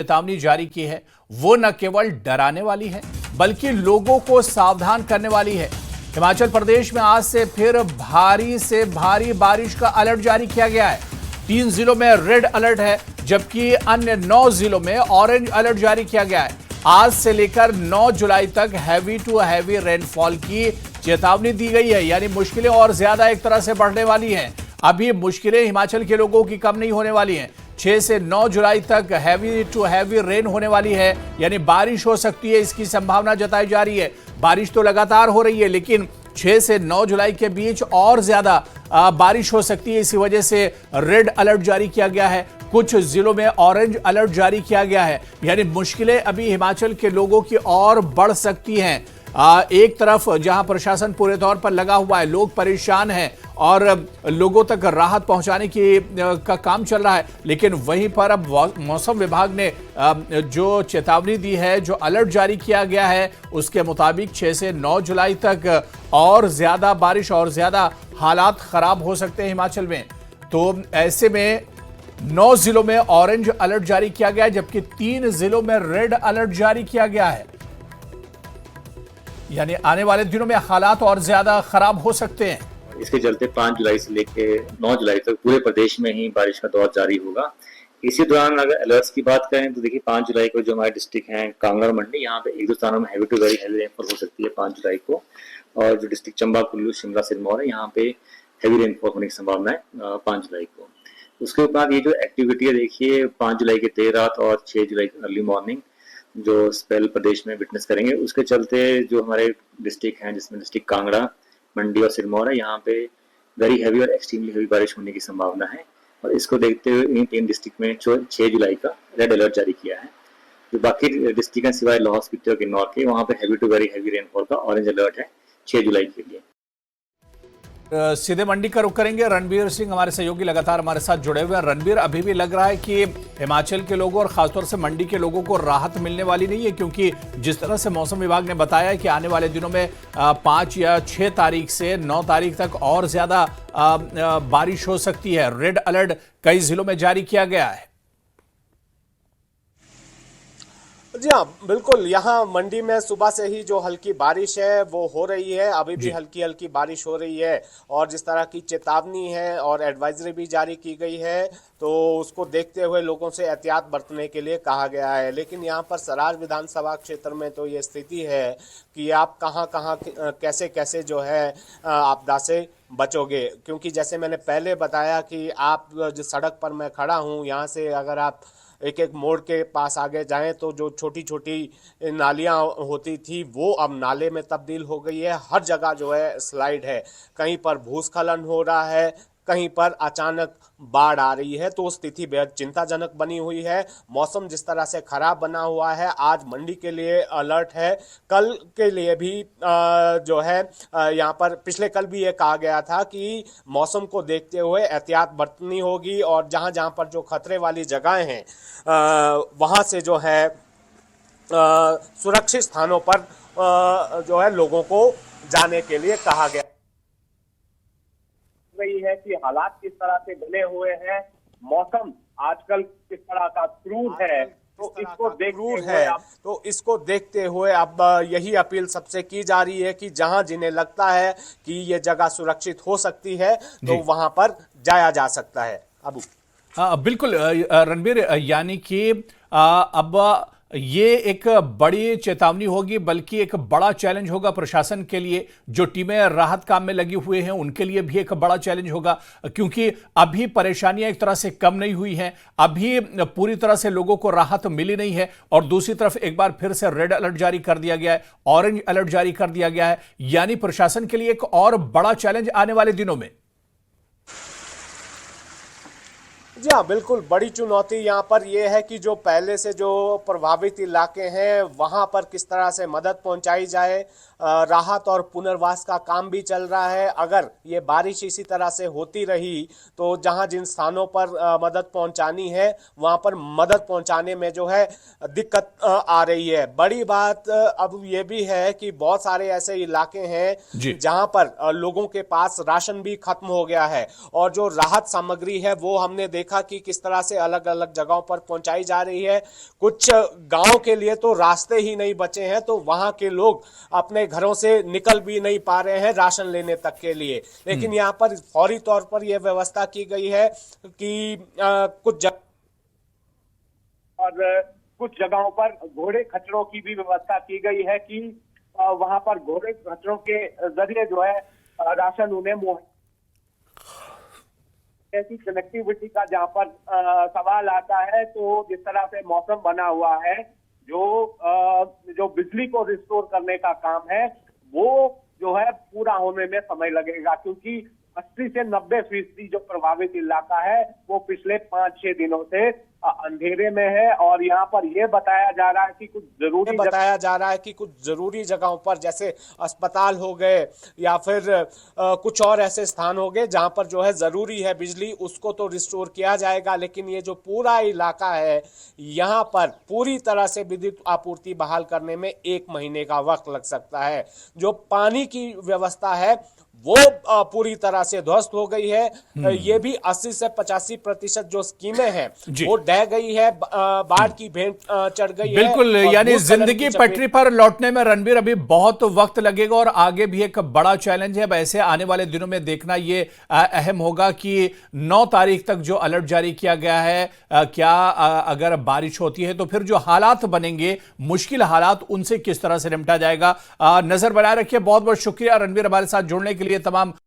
चेतावनी जारी की है वो न केवल डराने वाली है बल्कि लोगों को सावधान करने वाली है। हिमाचल प्रदेश में आज से फिर भारी से भारी बारिश का अलर्ट जारी किया गया है। 3 जिलों में रेड अलर्ट है जबकि अन्य 9 जिलों में ऑरेंज अलर्ट जारी किया गया है। आज से लेकर 9 जुलाई तक हैवी टू हैवी रेनफॉल की चेतावनी दी गई है, यानी मुश्किलें और ज्यादा एक तरह से बढ़ने वाली हैं। अभी मुश्किलें हिमाचल के लोगों की कम नहीं होने वाली हैं। 6 से 9 जुलाई तक हैवी टू हैवी रेन होने वाली है, यानी बारिश हो सकती है, इसकी संभावना जताई जा रही है। बारिश तो लगातार हो रही है लेकिन 6 से 9 जुलाई के बीच और ज्यादा बारिश हो सकती है। इसी वजह से रेड अलर्ट जारी किया गया है। कुछ जिलों में ऑरेंज अलर्ट जारी किया गया है, यानी मुश्किलें अभी हिमाचल के लोगों की और बढ़ सकती हैं। एक तरफ जहां प्रशासन पूरे तौर पर लगा हुआ है, लोग परेशान हैं और लोगों तक राहत पहुंचाने का काम चल रहा है, लेकिन वहीं पर अब मौसम विभाग ने जो चेतावनी दी है, जो अलर्ट जारी किया गया है, उसके मुताबिक 6 से 9 जुलाई तक और ज्यादा बारिश और ज्यादा हालात खराब हो सकते हैं हिमाचल में। तो ऐसे में 9 जिलों में ऑरेंज अलर्ट जारी किया गया है जबकि 3 जिलों में रेड अलर्ट जारी किया गया है, यानी आने वाले दिनों में हालात और ज्यादा खराब हो सकते हैं। इसके चलते 5 जुलाई से लेकर 9 जुलाई तक पूरे प्रदेश में ही बारिश का दौर जारी होगा। इसी दौरान अगर अलर्ट्स की बात करें तो देखिए 5 जुलाई को जो हमारे डिस्ट्रिक्ट हैं कांगड़ा और मंडी, यहाँ पे एक दो स्थानों में heavy to very heavy rainfall हो सकती है 5 जुलाई को। और जो डिस्ट्रिक्ट चंबा, कुल्लू, शिमला, सिरमौर है, यहाँ पे हैवी रेनफॉल होने की संभावना है 5 जुलाई को। उसके बाद ये जो एक्टिविटी है देखिए 5 जुलाई की देर रात और 6 जुलाई की अर्ली मॉर्निंग जो स्पेल प्रदेश में विटनेस करेंगे, उसके चलते जो हमारे डिस्ट्रिक्ट हैं जिसमें डिस्ट्रिक्ट कांगड़ा, मंडी और सिरमौर है, यहाँ पे वेरी हैवी और एक्सट्रीमली हैवी बारिश होने की संभावना है। और इसको देखते हुए इन 3 डिस्ट्रिक्ट में 6 जुलाई का रेड अलर्ट जारी किया है। जो बाकी डिस्ट्रिक्ट हैं सिवाय लाहौल स्पीति और किन्नौर के, वहाँ पे heavy to very heavy rainfall का ऑरेंज अलर्ट है 6 जुलाई के लिए। सीधे मंडी का रुख करेंगे। रणबीर सिंह हमारे सहयोगी लगातार हमारे साथ जुड़े हुए हैं। रणबीर, अभी भी लग रहा है कि हिमाचल के लोगों और खासतौर से मंडी के लोगों को राहत मिलने वाली नहीं है, क्योंकि जिस तरह से मौसम विभाग ने बताया है कि आने वाले दिनों में 5 या 6 तारीख से 9 तारीख तक और ज्यादा बारिश हो सकती है। रेड अलर्ट कई जिलों में जारी किया गया है। जी हाँ, बिल्कुल। यहाँ मंडी में सुबह से ही जो हल्की बारिश है वो हो रही है, अभी भी हल्की हल्की बारिश हो रही है। और जिस तरह की चेतावनी है और एडवाइजरी भी जारी की गई है, तो उसको देखते हुए लोगों से एहतियात बरतने के लिए कहा गया है। लेकिन यहाँ पर सराज विधानसभा क्षेत्र में तो ये स्थिति है कि आप कहाँ कहाँ कैसे कैसे जो है आपदा से बचोगे, क्योंकि जैसे मैंने पहले बताया कि आप जिस सड़क पर मैं खड़ा हूँ, यहाँ से अगर आप एक एक मोड़ के पास आगे जाएं तो जो छोटी छोटी नालियां होती थी वो अब नाले में तब्दील हो गई है। हर जगह जो है स्लाइड है, कहीं पर भूस्खलन हो रहा है, कहीं पर अचानक बाढ़ आ रही है। तो स्थिति बेहद चिंताजनक बनी हुई है। मौसम जिस तरह से खराब बना हुआ है, आज मंडी के लिए अलर्ट है, कल के लिए भी जो है यहाँ पर पिछले कल भी ये कहा गया था कि मौसम को देखते हुए एहतियात बरतनी होगी और जहाँ जहाँ पर जो खतरे वाली जगहें हैं वहाँ से जो है सुरक्षित स्थानों पर जो है लोगों को जाने के लिए कहा गया रही है कि हालात किस तरह से बने हुए हैं, मौसम आजकल किस तरह का क्रूर है, तो इसको देखते हुए अब यही अपील सबसे की जा रही है कि जहां जिन्हें लगता है कि ये जगह सुरक्षित हो सकती है तो वहां पर जाया जा सकता है। अबू बिल्कुल रणबीर, यानी कि अब ये एक बड़ी चेतावनी होगी, बल्कि एक बड़ा चैलेंज होगा प्रशासन के लिए। जो टीमें राहत काम में लगी हुए हैं उनके लिए भी एक बड़ा चैलेंज होगा, क्योंकि अभी परेशानियां एक तरह से कम नहीं हुई हैं, अभी पूरी तरह से लोगों को राहत मिली नहीं है। और दूसरी तरफ एक बार फिर से रेड अलर्ट जारी कर दिया गया है, ऑरेंज अलर्ट जारी कर दिया गया है, यानी प्रशासन के लिए एक और बड़ा चैलेंज आने वाले दिनों में। जी हाँ, बिल्कुल। बड़ी चुनौती यहाँ पर यह है कि जो पहले से जो प्रभावित इलाके हैं वहाँ पर किस तरह से मदद पहुँचाई जाए। राहत और पुनर्वास का काम भी चल रहा है। अगर ये बारिश इसी तरह से होती रही तो जहाँ जिन स्थानों पर मदद पहुँचानी है वहाँ पर मदद पहुँचाने में जो है दिक्कत आ रही है। बड़ी बात अब ये भी है कि बहुत सारे ऐसे इलाके हैं जहाँ पर लोगों के पास राशन भी खत्म हो गया है और जो राहत सामग्री है वो हमने देखा देखा कि किस तरह से अलग अलग जगहों पर पहुंचाई जा रही है। कुछ गांव के लिए तो रास्ते ही नहीं बचे हैं, तो वहां के लोग अपने घरों से निकल भी नहीं पा रहे हैं राशन लेने तक के लिए। लेकिन यहाँ पर फौरी तौर पर यह व्यवस्था की गई है कि कुछ जगहों पर घोड़े खच्चरों की भी व्यवस्था की गई है कि वहां पर घोड़े खच्चरों के जरिए जो है राशन उन्हें ऐसी कनेक्टिविटी का जहां पर सवाल आता है। तो जिस तरह से मौसम बना हुआ है, जो बिजली को रिस्टोर करने का काम है वो जो है पूरा होने में समय लगेगा, क्योंकि 80 से 90% जो प्रभावित इलाका है वो पिछले 5-6 दिनों से अंधेरे में है। और यहाँ पर यह बताया जा रहा है कि कुछ जरूरी जगहों पर जैसे अस्पताल हो गए या फिर कुछ और ऐसे स्थान हो गए जहां पर जो है जरूरी है बिजली, उसको तो रिस्टोर किया जाएगा। लेकिन ये जो पूरा इलाका है यहाँ पर पूरी तरह से विद्युत आपूर्ति बहाल करने में 1 महीने का वक्त लग सकता है। जो पानी की व्यवस्था है वो पूरी तरह से ध्वस्त हो गई है। ये भी 80 से 85% जो स्कीमें हैं वो ढह गई है, बाढ़ की भेंट चढ़ गई है। बिल्कुल, यानी जिंदगी पटरी पर लौटने में रणबीर अभी बहुत वक्त लगेगा और आगे भी एक बड़ा चैलेंज है। वैसे आने वाले दिनों में देखना ये अहम होगा कि 9 तारीख तक जो अलर्ट जारी किया गया है, क्या अगर बारिश होती है तो फिर जो हालात बनेंगे, मुश्किल हालात, उनसे किस तरह से निपटा जाएगा। नजर बनाए रखिए। बहुत बहुत शुक्रिया रणबीर हमारे साथ जुड़ने के लिए। तमाम